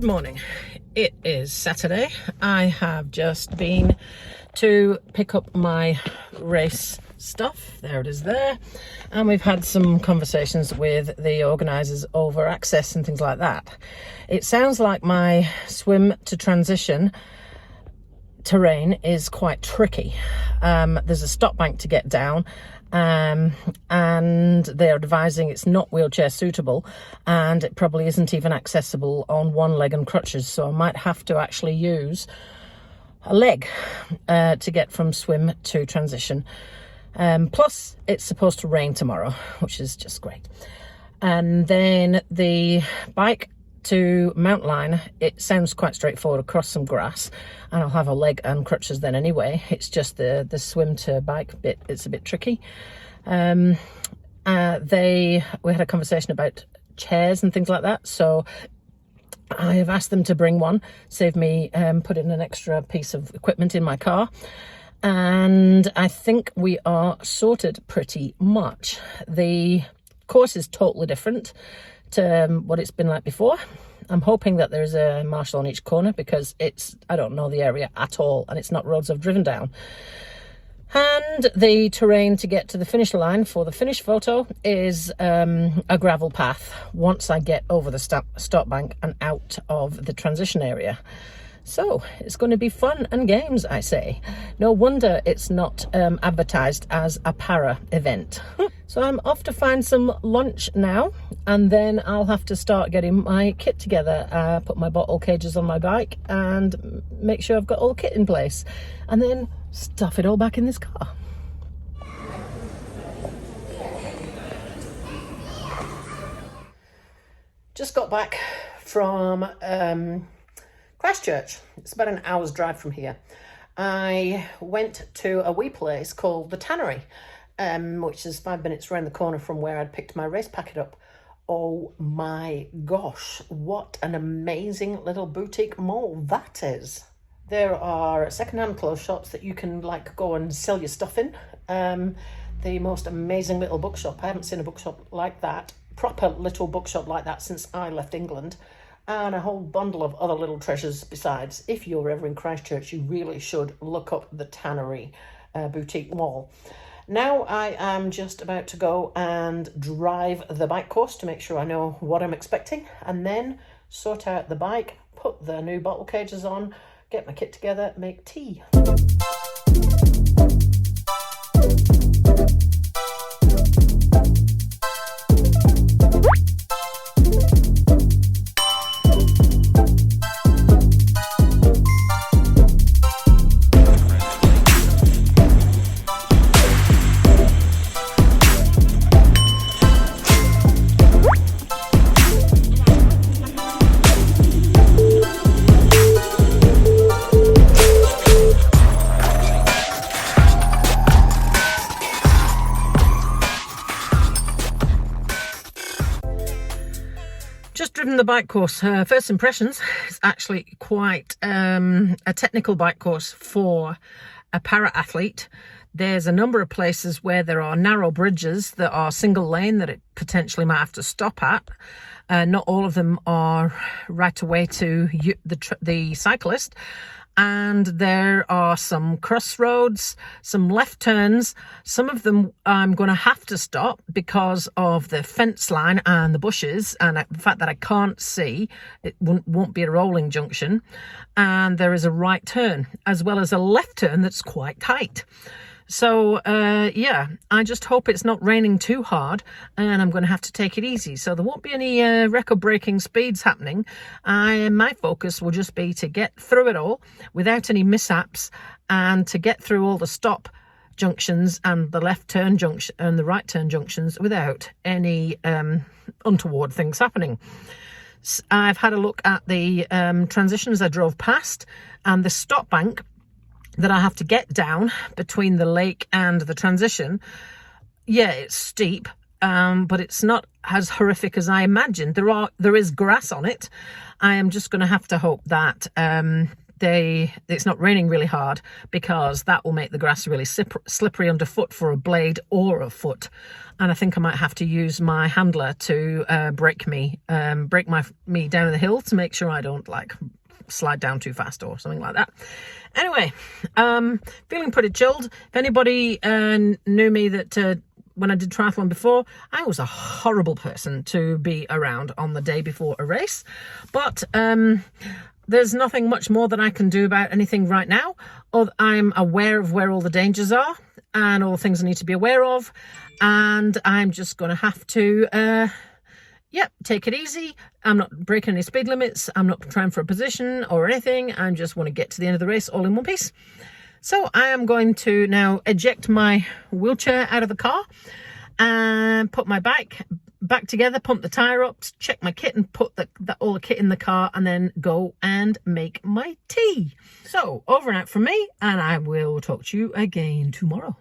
morning. It is Saturday. I have just been to pick up my race stuff. There it is there. And we've had some conversations with the organisers over access and things like that. It sounds like my swim to transition terrain is quite tricky. There's a stop bank to get down, and they're advising it's not wheelchair suitable, and it probably isn't even accessible on one leg and crutches, so I might have to actually use a leg to get from swim to transition. Plus it's supposed to rain tomorrow, which is just great. And then the bike to mountain line, it sounds quite straightforward across some grass, and I'll have a leg and crutches then anyway. It's just the swim to bike bit, it's a bit tricky. We had a conversation about chairs and things like that, so I have asked them to bring one, save me putting an extra piece of equipment in my car, and I think we are sorted pretty much. The course is totally different to what it's been like before. I'm hoping that there's a marshal on each corner, because I don't know the area at all, and it's not roads I've driven down. And the terrain to get to the finish line for the finish photo is a gravel path once I get over the stop bank and out of the transition area. So it's going to be fun and games, I say. No wonder it's not advertised as a para event. So I'm off to find some lunch now, and then I'll have to start getting my kit together, put my bottle cages on my bike and make sure I've got all the kit in place, and then stuff it all back in this car. Just got back from Christchurch. It's about an hour's drive from here. I went to a wee place called the Tannery, which is 5 minutes around the corner from where I'd picked my race packet up. Oh my gosh, what an amazing little boutique mall that is. There are second-hand clothes shops that you can go and sell your stuff in. The most amazing little bookshop. I haven't seen a bookshop like that, proper little bookshop like that, since I left England. And a whole bundle of other little treasures besides. If you're ever in Christchurch, you really should look up the Tannery boutique mall. Now I am just about to go and drive the bike course to make sure I know what I'm expecting, and then sort out the bike, put the new bottle cages on, get my kit together, make tea. Just driven the bike course. First impressions, it's actually quite a technical bike course for a para-athlete. There's a number of places where there are narrow bridges that are single lane that it potentially might have to stop at. Not all of them are right away to the cyclist. And there are some crossroads, some left turns. Some of them I'm going to have to stop because of the fence line and the bushes, and the fact that I can't see. It won't be a rolling junction. And there is a right turn as well as a left turn that's quite tight. So, yeah, I just hope it's not raining too hard, and I'm going to have to take it easy. So there won't be any record-breaking speeds happening. My focus will just be to get through it all without any mishaps, and to get through all the stop junctions and the left turn junction and the right turn junctions without any untoward things happening. I've had a look at the transitions I drove past, and the stop bank that I have to get down between the lake and the transition. Yeah, it's steep, but it's not as horrific as I imagined. There is grass on it. I am just going to have to hope that it's not raining really hard, because that will make the grass really slippery underfoot for a blade or a foot. And I think I might have to use my handler to brake me down the hill to make sure I don't like slide down too fast or something like that. Anyway, feeling pretty chilled. If anybody knew me that when I did triathlon before, I was a horrible person to be around on the day before a race. But there's nothing much more that I can do about anything right now. I'm aware of where all the dangers are and all the things I need to be aware of. And I'm just going to have to, take it easy. I'm not breaking any speed limits. I'm not trying for a position or anything. I just want to get to the end of the race all in one piece. So I am going to now eject my wheelchair out of the car and put my bike back together, pump the tyre up, check my kit and put all the kit in the car, and then go and make my tea. So over and out from me, and I will talk to you again tomorrow.